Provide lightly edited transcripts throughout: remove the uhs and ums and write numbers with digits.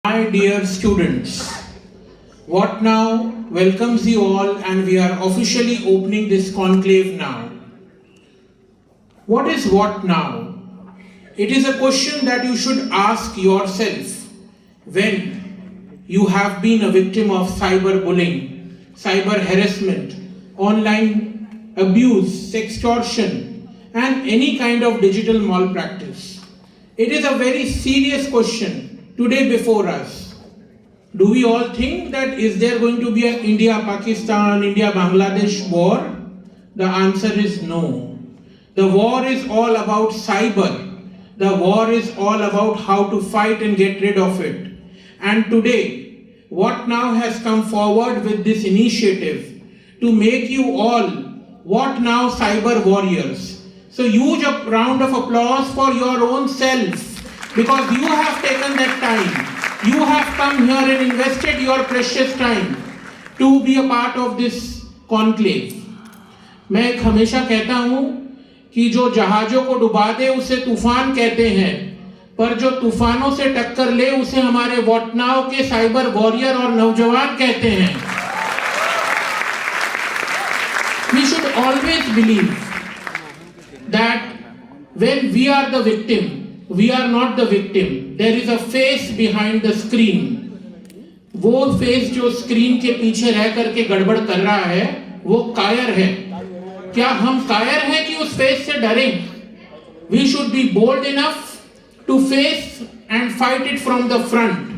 My dear students, What Now welcomes you all, and we are officially opening this conclave now. What is what now? It is a question that you should ask yourself when you have been a victim of cyberbullying, cyber harassment, online abuse, sextortion, and any kind of digital malpractice. It is a very serious question today before us. Do we all think that is there going to be an India-Pakistan, India-Bangladesh war? The answer is no. The war is all about cyber. The war is all about how to fight and get rid of it. And today, What Now has come forward with this initiative to make you all What Now cyber warriors. So huge round of applause for your own self, because you have taken that time. You have come here and invested your precious time to be a part of this conclave. मैं हमेशा कहता हूँ कि जो जहाजों को डुबा दे उसे तूफान कहते हैं, पर जो तूफानों से टक्कर ले उसे हमारे व्हाट नाउ के साइबर वॉरियर और नौजवान कहते हैं. We should always believe that when we are the victim, we are not the victim. There is a face behind the screen. वो फेस जो स्क्रीन के पीछे रह करके गड़बड़ कर रहा है वो कायर है. क्या हम कायर हैं कि उस फेस से डरें? We should be bold enough to face and fight it from the front.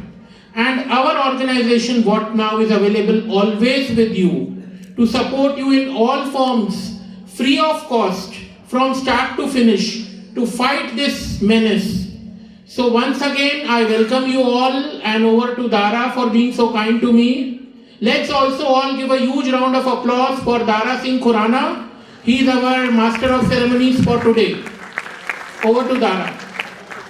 And our organization What Now is available always with you to support you in all forms, free of cost, from start to finish, to fight this menace. So once again, I welcome you all, and over to Dara for being so kind to me. Let's also all give a huge round of applause for Dara Singh Khurana. He is our master of ceremonies for today. Over to Dara.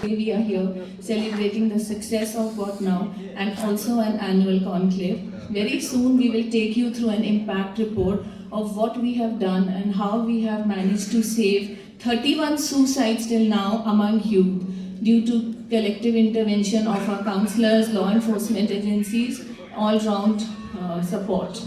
We are here celebrating the success of What Now and also an annual conclave. Very soon we will take you through an impact report of what we have done and how we have managed to save 31 suicides till now among youth due to collective intervention of our counselors, law enforcement agencies, all-round support.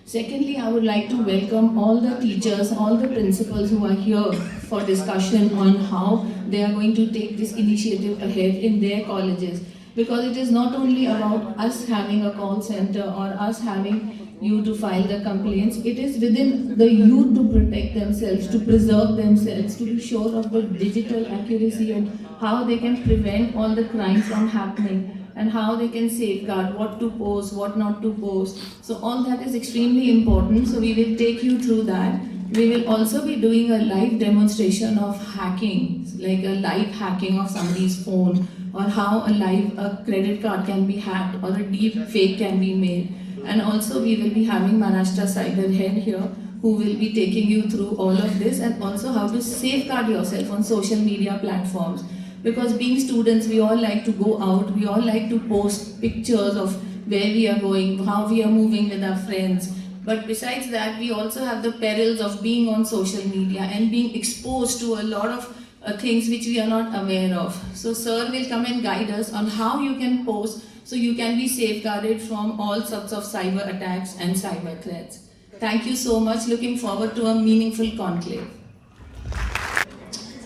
Secondly, I would like to welcome all the teachers, all the principals who are here for discussion on how they are going to take this initiative ahead in their colleges. Because it is not only about us having a call center or us having you to file the complaints, it is within the youth to protect themselves, to preserve themselves, to be sure of the digital accuracy and how they can prevent all the crimes from happening, and how they can safeguard what to post, what not to post. So all that is extremely important. So we will take you through that. We will also be doing a live demonstration of hacking, like a live hacking of somebody's phone, or how a credit card can be hacked or a deep fake can be made. And also we will be having Maharashtra Cyber Head here, who will be taking you through all of this, and also how to safeguard yourself on social media platforms. Because being students, we all like to go out, we all like to post pictures of where we are going, how we are moving with our friends. But besides that, we also have the perils of being on social media and being exposed to a lot of things which we are not aware of. So sir will come and guide us on how you can post so you can be safeguarded from all sorts of cyber attacks and cyber threats. Thank you so much. Looking forward to a meaningful conclave.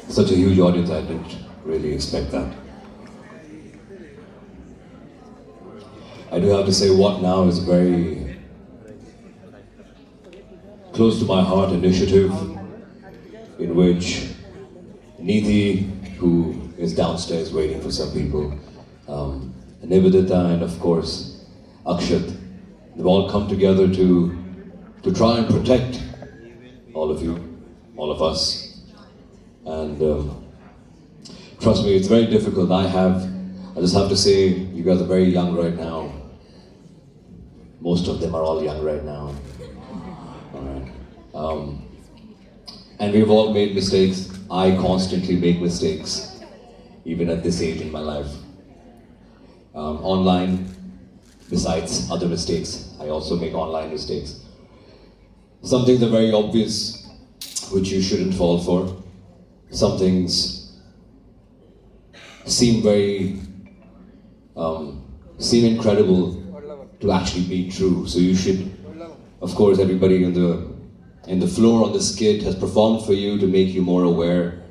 Such a huge audience, I didn't really expect that. I do have to say, What Now is a very close to my heart initiative in which Nidhi, who is downstairs waiting for some people, Nivedita, and of course Akshat, they've all come together to try and protect all of you, all of us. And trust me, it's very difficult. I just have to say, you guys are very young right now. Most of them are all young right now. All right. And we've all made mistakes. I constantly make mistakes, even at this age in my life. Online, besides other mistakes, I also make online mistakes. Some things are very obvious, which you shouldn't fall for. Some things seem very seem incredible to actually be true. So you should, of course, everybody in the floor on the skit has performed for you to make you more aware.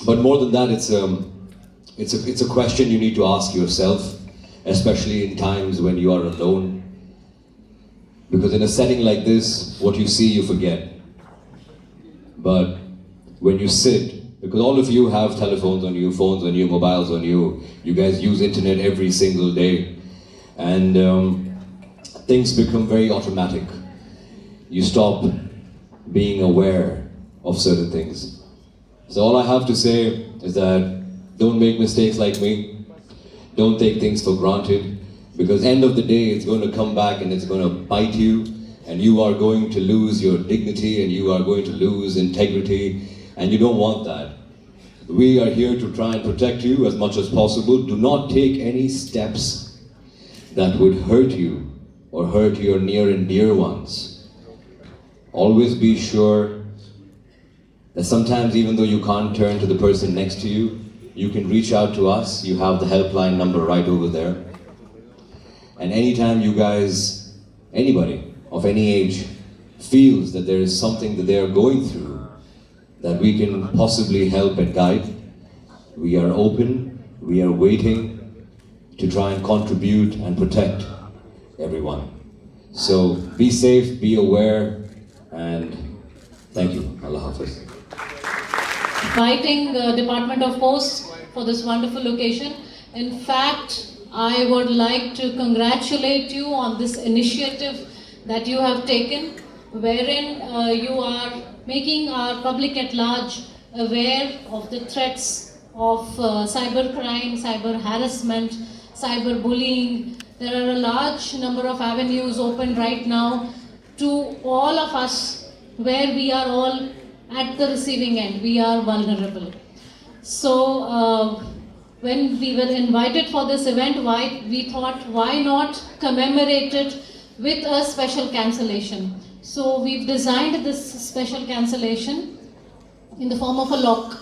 But more than that, it's a question you need to ask yourself, especially in times when you are alone. Because in a setting like this, what you see, you forget. But when you sit, because all of you have telephones on you, phones on you, mobiles on you, you guys use internet every single day, and things become very automatic. You stop being aware of certain things. So all I have to say is that don't make mistakes like me. Don't take things for granted, because end of the day it's going to come back and it's going to bite you, and you are going to lose your dignity and you are going to lose integrity, and you don't want that. We are here to try and protect you as much as possible. Do not take any steps that would hurt you or hurt your near and dear ones. Always be sure that sometimes, even though you can't turn to the person next to you, you can reach out to us. You have the helpline number right over there. And anytime you guys, anybody of any age, feels that there is something that they are going through that we can possibly help and guide, we are open, we are waiting to try and contribute and protect everyone. So be safe, be aware, and thank you. Allah Hafiz. Inviting the Department of Posts for this wonderful occasion. In fact, I would like to congratulate you on this initiative that you have taken, wherein you are making our public at large aware of the threats of cybercrime, cyber harassment, cyber bullying. There are a large number of avenues open right now to all of us, where we are all at the receiving end. We are vulnerable. So when we were invited for this event, we thought, why not commemorate it with a special cancellation? So we've designed this special cancellation in the form of a lock,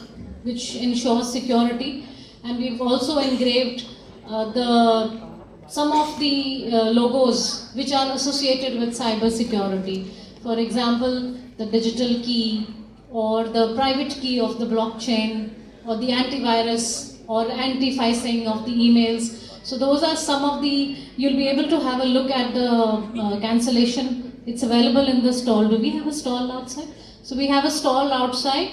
which ensures security, and we've also engraved some of the logos which are associated with cyber security. For example, the digital key, or the private key of the blockchain, or the antivirus or anti-phishing of the emails. So those are some of the, you'll be able to have a look at the cancellation. It's available in the stall. Do we have a stall outside? So we have a stall outside,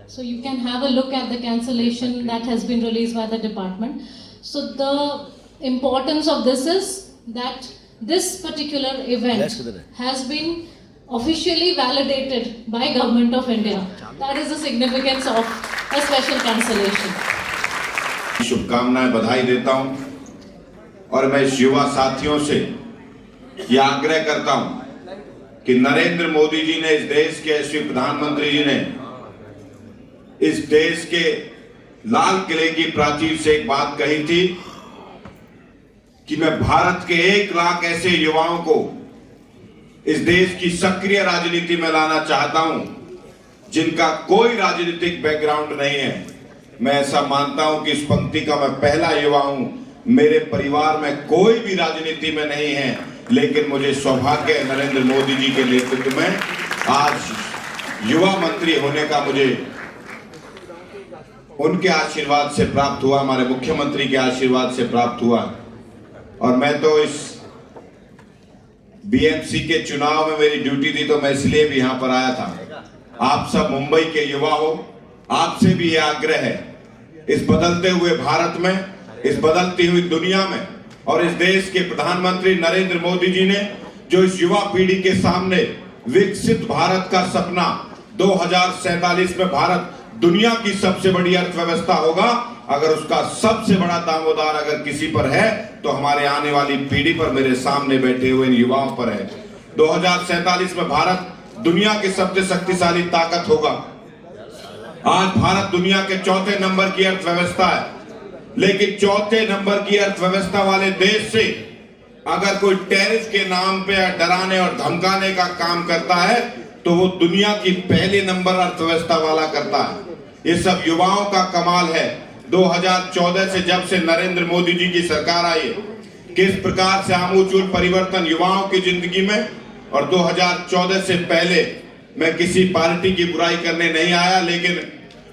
so you can have a look at the cancellation that has been released by the department. So the importance of this is that this particular event has been officially validated by Government of India. That is the significance of a special cancellation. शुभकामनाएं बधाई देता हूं, और मैं इस युवा साथियों से यह आग्रह करता हूं कि नरेंद्र मोदी जी ने, इस देश के यशस्वी प्रधानमंत्री जी ने इस देश के लाल किले की प्राचीर से एक बात कही थी कि मैं भारत के 1 लाख ऐसे युवाओं को इस देश की सक्रिय राजनीति में लाना चाहता हूं जिनका कोई राजनीतिक बैकग्राउंड नहीं है। मैं ऐसा मानता हूं कि इस पंक्ति का मैं पहला युवा हूं। मेरे परिवार में कोई भी राजनीति में नहीं है, लेकिन मुझे सौभाग्य है नरेंद्र मोदी जी के नेतृत्व में आज युवा मंत्री होने का मुझे उनके आशीर्वाद से प्राप्त हुआ, हमारे मुख्यमंत्री के आशीर्वाद से प्राप्त हुआ। और मैं तो इस बीएमसी के चुनाव में मेरी ड्यूटी थी, तो मैं इसलिए भी यहां पर आया था। आप सब मुंबई के युवा हो, आपसे भी यह आग्रह है, इस बदलते हुए भारत में, इस बदलती हुई दुनिया में, और इस देश के प्रधानमंत्री नरेंद्र मोदी जी ने जो इस युवा पीढ़ी के सामने विकसित भारत का सपना, 2047 में भारत दुनिया की सबसे बड़ी अर्थव्यवस्था होगा, अगर उसका सबसे बड़ा दामोदार अगर किसी पर है तो हमारे आने वाली पीढ़ी पर, मेरे सामने बैठे हुए इन युवाओं पर है। 2047 में भारत दुनिया की सबसे शक्तिशाली ताकत होगा। आज भारत दुनिया के 4थे नंबर की अर्थव्यवस्था है, लेकिन 4थे नंबर की अर्थव्यवस्था वाले देश से अगर कोई टैरिफ के नाम पे डराने और धमकाने का काम करता है तो वो दुनिया की पहले नंबर अर्थव्यवस्था वाला करता है। ये सब युवाओं का कमाल है। 2014 से जब से नरेंद्र मोदी जी की सरकार आई है, किस प्रकार से आमूल परिवर्तन युवाओं की जिंदगी में। और 2014 से पहले मैं किसी पार्टी की बुराई करने नहीं आया, लेकिन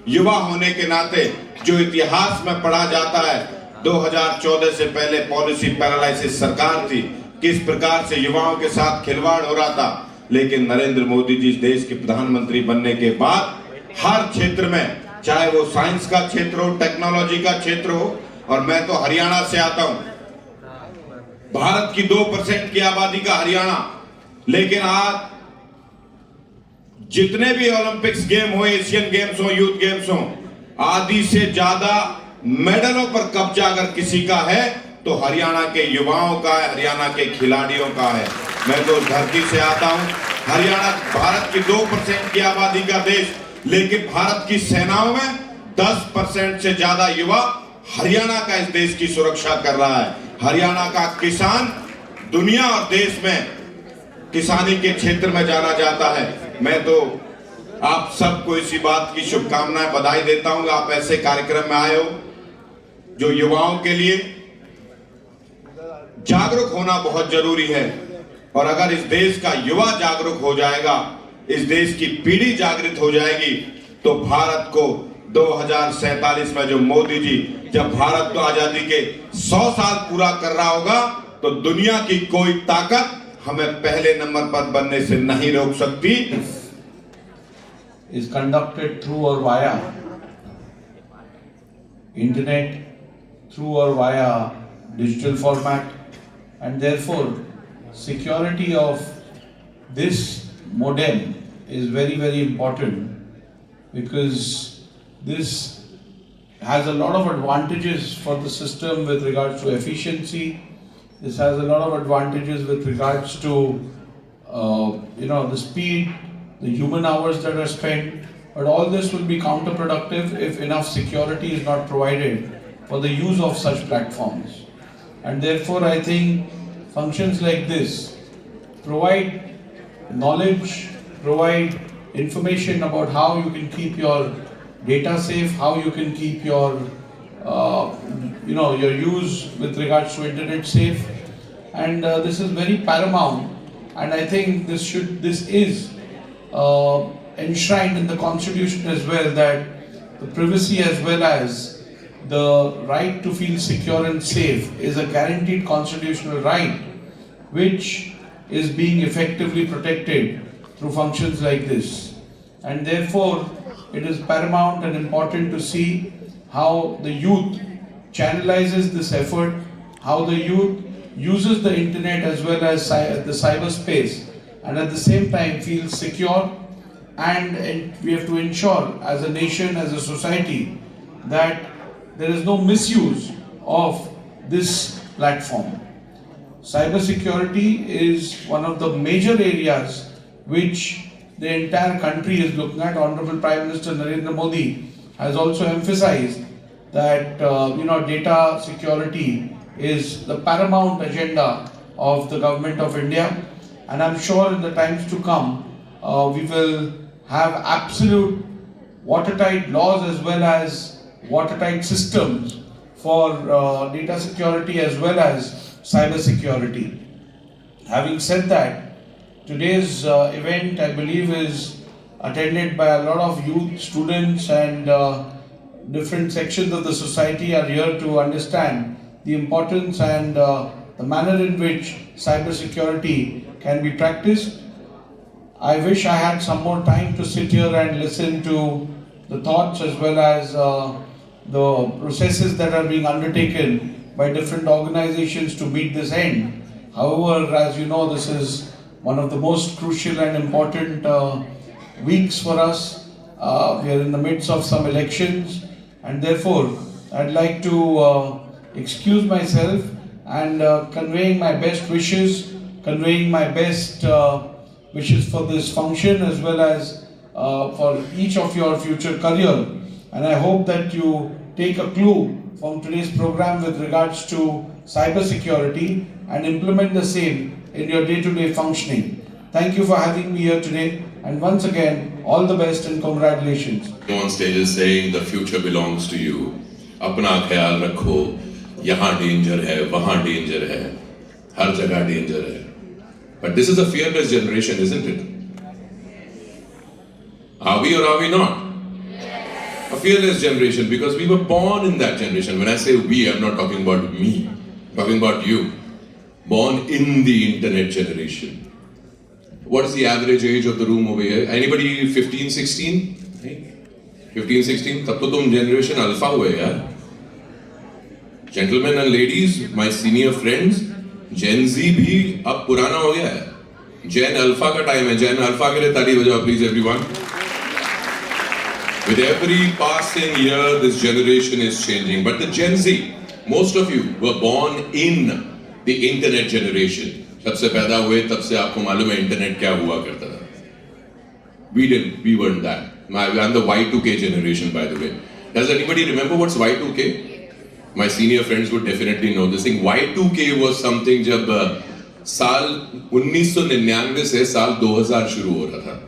युवा होने के नाते जो इतिहास में पढ़ा जाता है, 2014 से पहले पॉलिसी पैरालिसिस सरकार थी, किस प्रकार से युवाओं के साथ खिलवाड़ हो रहा था। लेकिन नरेंद्र मोदी जी इस देश के प्रधानमंत्री बनने के बाद हर क्षेत्र में, चाहे वो साइंस का क्षेत्र हो, टेक्नोलॉजी का क्षेत्र हो, और मैं तो हरियाणा से आता हूं, भारत की 2% की आबादी का हरियाणा, लेकिन आज जितने भी ओलंपिक्स गेम हो, एशियन गेम्स हो, यूथ गेम्स हो, आधी से ज्यादा मेडलों पर कब्जा अगर किसी का है तो हरियाणा के युवाओं का है, हरियाणा के खिलाड़ियों का है। मैं तो धरती से आता हूं। हरियाणा भारत की 2% की आबादी का देश, लेकिन भारत की सेनाओं में 10% से ज्यादा युवा हरियाणा का इस देश की सुरक्षा कर रहा है। हरियाणा का किसान दुनिया और देश में किसानी के क्षेत्र में जाना जाता है। मैं तो आप सबको इसी बात की शुभकामनाएं, बधाई देता हूं। आप ऐसे कार्यक्रम में आए हो जो युवाओं के लिए जागरूक होना बहुत जरूरी है। और अगर इस देश का युवा जागरूक हो जाएगा, इस देश की पीढ़ी जागृत हो जाएगी, तो भारत को 2047 में जो मोदी जी जब भारत को आजादी के 100 साल पूरा कर रहा होगा, तो दुनिया की कोई ताकत हमें पहले नंबर पर बनने से नहीं रोक सकती। is conducted through or via internet, through or via digital format, and therefore security of this modem is very, very important, because this has a lot of advantages for the system with regards to efficiency. This has a lot of advantages with regards to the speed, the human hours that are spent, but all this will be counterproductive if enough security is not provided for the use of such platforms. And therefore I think functions like this provide knowledge, provide information about how you can keep your data safe, how you can keep your your use with regards to internet safe, and this is very paramount. And I think this is enshrined in the Constitution as well, that the privacy as well as the right to feel secure and safe is a guaranteed constitutional right, which is being effectively protected through functions like this. And therefore it is paramount and important to see how the youth channelizes this effort, how the youth uses the internet as well as the cyberspace, and at the same time feels secure. And we have to ensure as a nation, as a society, that there is no misuse of this platform. Cybersecurity is one of the major areas which the entire country is looking at. Honorable Prime Minister Narendra Modi has also emphasized that data security is the paramount agenda of the government of India, and I'm sure in the times to come we will have absolute watertight laws as well as watertight systems for data security as well as cyber security. Having said that, today's event, I believe, is attended by a lot of youth, students, and different sections of the society are here to understand the importance and the manner in which cyber security can be practiced. I wish I had some more time to sit here and listen to the thoughts as well as the processes that are being undertaken by different organizations to meet this end. However, as you know, this is one of the most crucial and important weeks for us. We are in the midst of some elections, and therefore I'd like to excuse myself and conveying my best wishes, conveying my best wishes for this function as well as for each of your future career. And I hope that you take a clue from today's program with regards to cyber security and implement the same in your day-to-day functioning. Thank you for having me here today, and once again, all the best and congratulations. On stages saying the future belongs to you. अपना ख्याल रखो, यहाँ danger है, वहाँ danger है, हर जगह danger है. But this is a fearless generation, isn't it? Are we or are we not? A fearless generation because we were born in that generation. When I say we, I'm not talking about me, I'm talking about you. Born in the internet generation. What is the average age of the room over here? Anybody 15, 16? 15, 16? तब तो तुम generation alpha हुए यार. Gentlemen and ladies, my senior friends, Gen Z भी अब पुराना हो गया है. Gen Alpha का टाइम है. Gen Alpha के लिए ताली बजाओ please everyone. With every passing year, this generation is changing. But the Gen Z, most of you were born in the internet generation. जब से पैदा हुए तब से आपको मालूम है इंटरनेट क्या हुआ करता था. We weren't that. I'm the Y2K generation, by the way. Does anybody remember what's Y2K? My senior friends would definitely know this thing. Y2K was something जब साल 1999 से साल 2000 शुरू हो रहा था.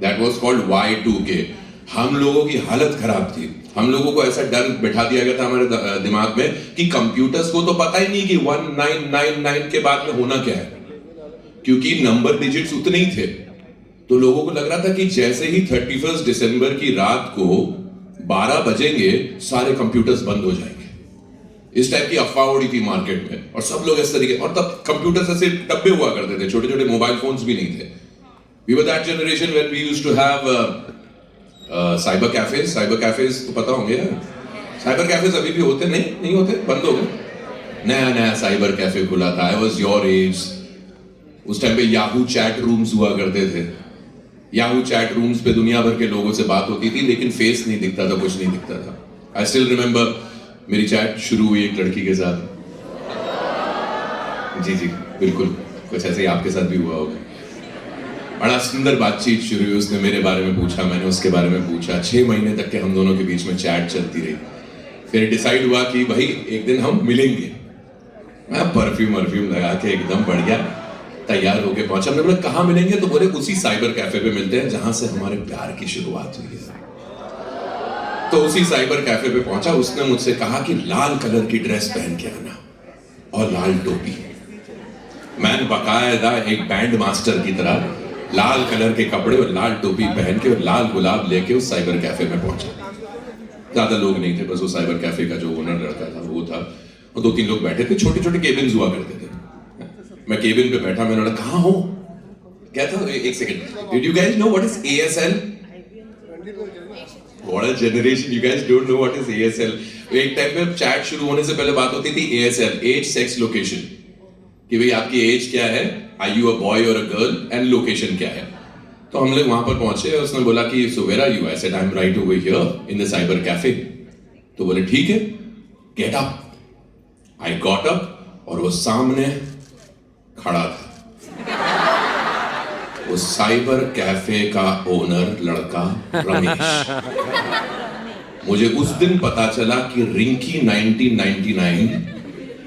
That was called Y2K. हम लोगों की हालत खराब थी. हम लोगों को ऐसा डर बैठा दिया गया था हमारे दिमाग में कि कंप्यूटर्स को तो पता ही नहीं कि 1999 के बाद में होना क्या है, क्योंकि नंबर डिजिट्स उतने ही थे. तो लोगों को लग रहा था कि जैसे ही 31 दिसंबर की रात को 12 बजेंगे सारे कंप्यूटर्स बंद हो जाएंगे. इस टाइप की अफवाह उड़ी थी मार्केट में और सब लोग इस तरीके. और तब कंप्यूटर्स ऐसे डब्बे हुआ करते थे, छोटे छोटे मोबाइल फोन्स भी नहीं थे. We were that generation when we used to have cyber cafes. Cyber cafes तो पता होंगे यार. साइबर कैफेज अभी भी होते नहीं होते, बंद हो गए. नया साइबर कैफे खुला था. I was your age. उस टाइम पे याहू चैट रूम्स हुआ करते थे. याहू चैट रूम्स पे दुनिया भर के लोगों से बात होती थी, लेकिन फेस नहीं दिखता था, कुछ नहीं दिखता था. आई स्टिल रिमेम्बर मेरी चैट शुरू हुई एक लड़की के साथ. जी बिल्कुल, कुछ ऐसे ही आपके साथ भी हुआ होगा. बड़ा सुंदर बातचीत शुरू हुई. उसने मेरे बारे में पूछा, मैंने उसके बारे में पूछा. 6 महीने तक के हम दोनों के बीच में चैट चलती रही. फिर डिसाइड हुआ कि भाई एक दिन हम मिलेंगे. मैं परफ्यूम लगा के एकदम बढ़िया तैयार होके पहुंचा. हमने बोला कहाँ मिलेंगे? तो बोले उसी साइबर कैफे पे मिलते हैं जहां से हमारे प्यार की शुरुआत हुई है. तो उसी साइबर कैफे पे पहुंचा. उसने मुझसे कहा कि लाल कलर की ड्रेस पहन के आना और लाल टोपी. मैं बाकायदा एक बैंड मास्टर की तरह लाल कलर के कपड़े और लाल टोपी पहन के और लाल गुलाब लेके उस साइबर कैफे में पहुंचा. ज्यादा लोग नहीं थे, बस वो साइबर कैफे का जो ओनर लड़का था वो था और 2-3 लोग बैठे थे. छोटे छोटे केबिन्स हुआ करते थे. मैं केबिन पे बैठा. मैंने बोला कहाँ हो? कहता एक second. Did you guys know what is ASL? What a generation, you guys don't know what is ASL. एक टाइम पे चैट शुरू होने से पहले बात होती थी ASL, एज सेक्स लोकेशन, कि भाई आपकी एज क्या है, आर यू अ बॉय और अ गर्ल, एंड लोकेशन क्या है. तो हम लोग वहां पर पहुंचे. उसने बोला कि so where are you? I said I am right over here in the cyber cafe. तो बोले ठीक है, get up. I got up और वो सामने खड़ा था वो साइबर कैफे का ओनर लड़का रमेश. मुझे उस दिन पता चला कि Rinki 1999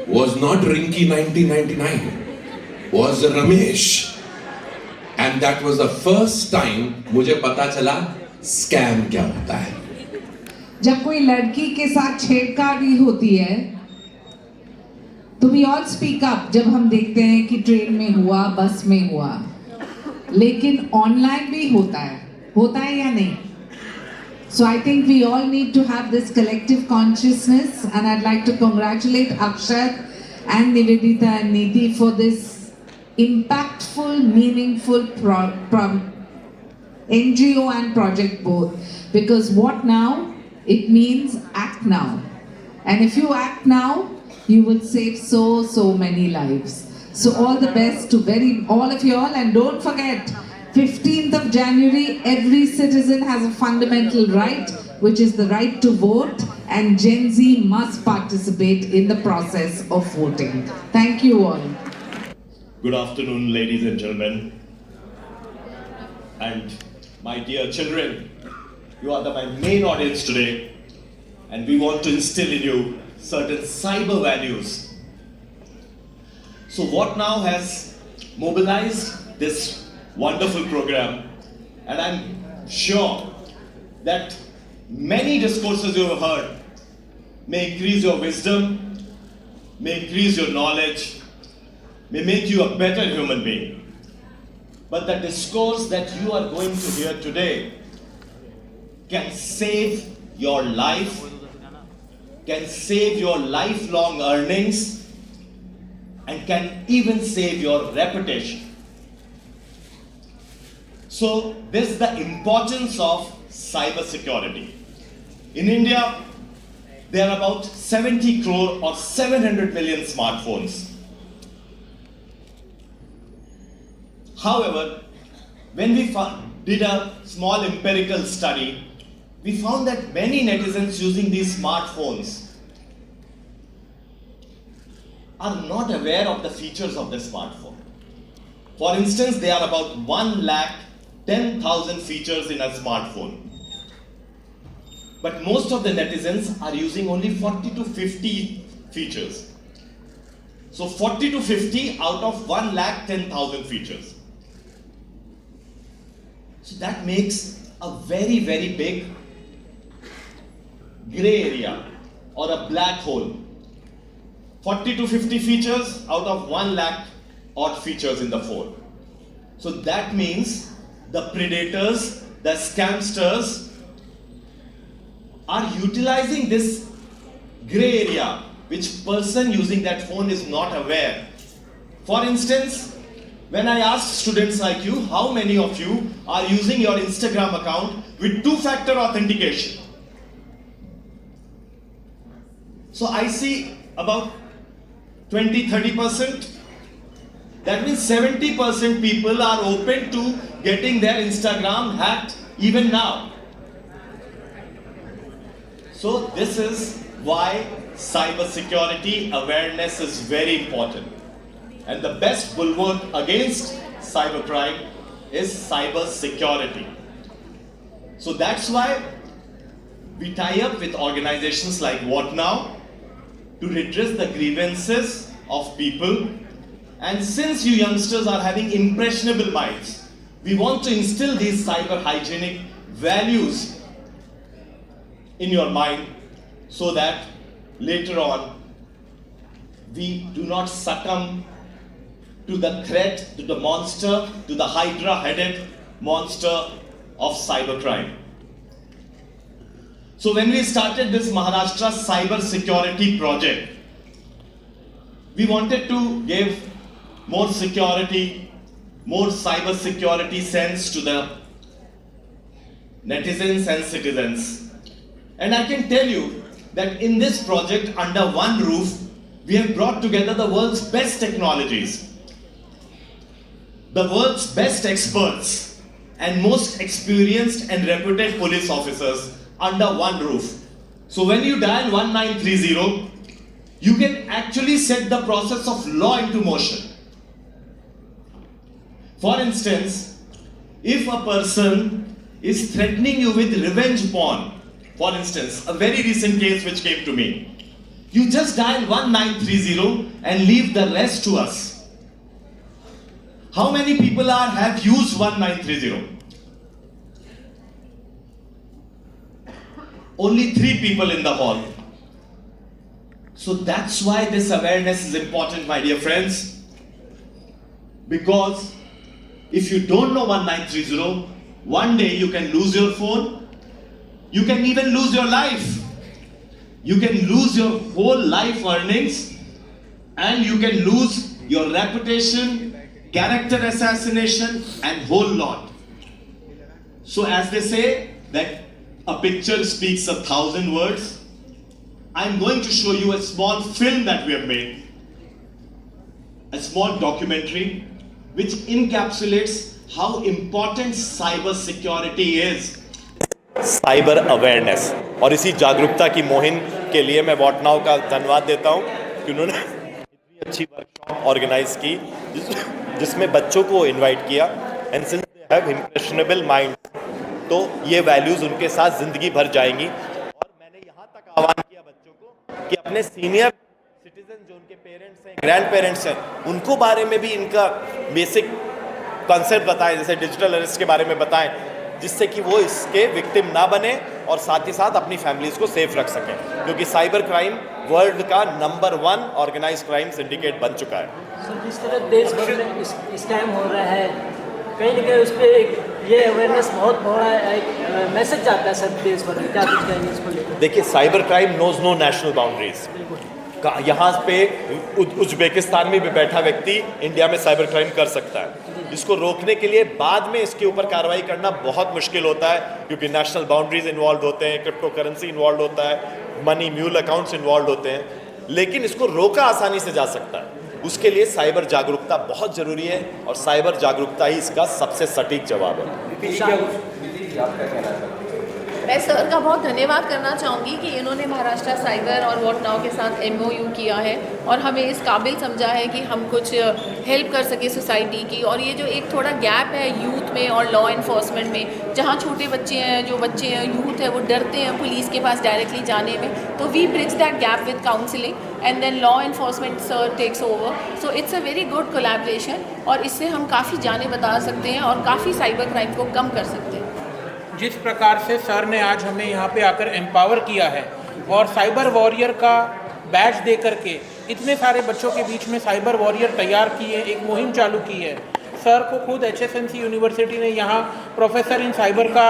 was not Rinki 1999, was Ramesh. And that was the first time मुझे पता चला स्कैम क्या होता है. जब कोई लड़की के साथ छेड़खानी होती है तो we all speak up. जब हम देखते हैं कि ट्रेन में हुआ, बस में हुआ, लेकिन ऑनलाइन भी होता है या नहीं? So I think we all need to have this collective consciousness, and I'd like to congratulate Akshat and Nivedita and Nidhi for this impactful, meaningful NGO and project both. Because what now? It means act now. And if you act now, you will save so many lives. So all the best to all of you all, and don't forget 15th of January, every citizen has a fundamental right, which is the right to vote, and Gen Z must participate in the process of voting. Thank you all. Good afternoon, ladies and gentlemen, and my dear children. You are my main audience today, and we want to instill in you certain cyber values. So What Now has mobilized this wonderful program, and I'm sure that many discourses you have heard may increase your wisdom, may increase your knowledge, may make you a better human being. But the discourse that you are going to hear today can save your life, can save your lifelong earnings, and can even save your reputation. So, this is the importance of cyber security. In India, there are about 70 crore or 700 million smartphones. However, when we did a small empirical study, we found that many netizens using these smartphones are not aware of the features of the smartphone. For instance, there are about 1,10,000 features in a smartphone. But most of the netizens are using only 40 to 50 features. So 40 to 50 out of 1,10,000 features. So that makes a very, very big gray area or a black hole. 40 to 50 features out of 1 lakh odd features in the phone. So that means the predators, the scamsters are utilizing this gray area which person using that phone is not aware. For instance, when I asked students like you, how many of you are using your Instagram account with two-factor authentication? So I see about 20-30%. That means 70% people are open to getting their Instagram hacked even now. So this is why cybersecurity awareness is very important. And the best bulwark against cybercrime is cybersecurity. So that's why we tie up with organizations like What Now to redress the grievances of people. And since you youngsters are having impressionable minds, we want to instill these cyber hygienic values in your mind so that later on we do not succumb to the threat, to the monster, to the hydra-headed monster of cybercrime. So when we started this Maharashtra Cyber Security Project, we wanted to give more security, more cyber security sense to the netizens and citizens. And I can tell you that in this project, under one roof, we have brought together the world's best technologies, the world's best experts, and most experienced and reputed police officers under one roof. So when you dial 1930, you can actually set the process of law into motion. For instance, if a person is threatening you with revenge porn, for instance, a very recent case which came to me, you just dial 1930 and leave the rest to us. How many people have used 1930? Only 3 people in the hall. So that's why this awareness is important, my dear friends. Because if you don't know 1930, one day you can lose your phone, you can even lose your life. You can lose your whole life earnings, and you can lose your reputation, character assassination, and whole lot. So as they say that a picture speaks 1,000 words, I'm going to show you a small film that we have made, a small documentary which encapsulates how important cyber security is. Cyber awareness और इसी जागरूकता की मुहिम के लिए मैं what now का धन्यवाद देता हूं कि उन्होंने इतनी अच्छी वर्कशॉप ऑर्गेनाइज की जिसमें बच्चों को इनवाइट किया and since they have impressionable mind, तो ये वैल्यूज़ उनके साथ ज़िंदगी भर जाएंगी। और मैंने यहाँ तक आह्वान किया बच्चों को कि अपने सीनियर सिटीजन जो उनके पेरेंट्स हैं, ग्रैंड पेरेंट्स हैं, उनको बारे में भी इनका बेसिक कॉन्सेप्ट बताएं, जैसे डिजिटल अरेस्ट के बारे में बताएं, जिससे कि वो इसके विक्टिम ना बने और साथ ही साथ अपनी फैमिलीज को सेफ रख सकें, क्योंकि साइबर क्राइम वर्ल्ड का नंबर 1 ऑर्गेनाइज क्राइम सिंडिकेट बन चुका है। सर, जिस तरह देश भर में स्कैम हो रहा है, कहीं ना कहीं उस पर ये अवेयरनेस बहुत बड़ा एक मैसेज जाता है सर देश भर में, क्या कुछ कहेंगे इसको लेकर? देखिए, cyber crime knows no national boundaries. यहाँ पे उज्बेकिस्तान में भी बैठा व्यक्ति इंडिया में साइबर क्राइम कर सकता है। इसको रोकने के लिए बाद में इसके ऊपर कार्रवाई करना बहुत मुश्किल होता है, क्योंकि नेशनल बाउंड्रीज इन्वॉल्व होते हैं, क्रिप्टो करेंसी इन्वॉल्व होता है, मनी म्यूल अकाउंट्स इन्वॉल्व होते हैं, लेकिन इसको रोका आसानी से जा सकता है। उसके लिए साइबर जागरूकता बहुत ज़रूरी है, और साइबर जागरूकता ही इसका सबसे सटीक जवाब है। मैं सर का बहुत धन्यवाद करना चाहूँगी कि इन्होंने महाराष्ट्र साइबर और वॉट नाउ के साथ MOU किया है और हमें इस काबिल समझा है कि हम कुछ हेल्प कर सके सोसाइटी की। और ये जो एक थोड़ा गैप है यूथ में और लॉ इन्फोर्समेंट में, जहाँ छोटे बच्चे हैं, जो बच्चे हैं, यूथ है, वो डरते हैं पुलिस के पास डायरेक्टली जाने में, तो we bridge that gap with counselling and then law enforcement sir takes over. So it's a very good collaboration, और इससे हम काफ़ी जाने बता सकते हैं और काफ़ी साइबर क्राइम को कम कर सकते हैं। जिस प्रकार से सर ने आज हमें यहाँ पे आकर एम्पावर किया है और साइबर वॉरियर का बैच दे करके इतने सारे बच्चों के बीच में साइबर वॉरियर तैयार किए, एक मुहिम चालू की है। सर को खुद HSNC यूनिवर्सिटी ने यहाँ प्रोफेसर इन साइबर का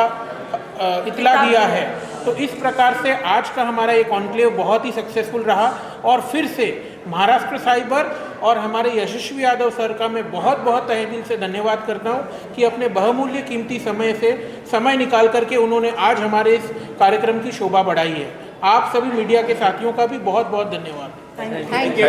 इतला दिया है। तो इस प्रकार से आज का हमारा ये कॉन्क्लेव बहुत ही सक्सेसफुल रहा, और फिर से महाराष्ट्र साइबर और हमारे यशस्वी यादव सर का मैं बहुत बहुत तहे दिल से धन्यवाद करता हूँ कि अपने बहुमूल्य कीमती समय निकाल करके उन्होंने आज हमारे इस कार्यक्रम की शोभा बढ़ाई है। आप सभी मीडिया के साथियों का भी बहुत बहुत धन्यवाद। Thank you.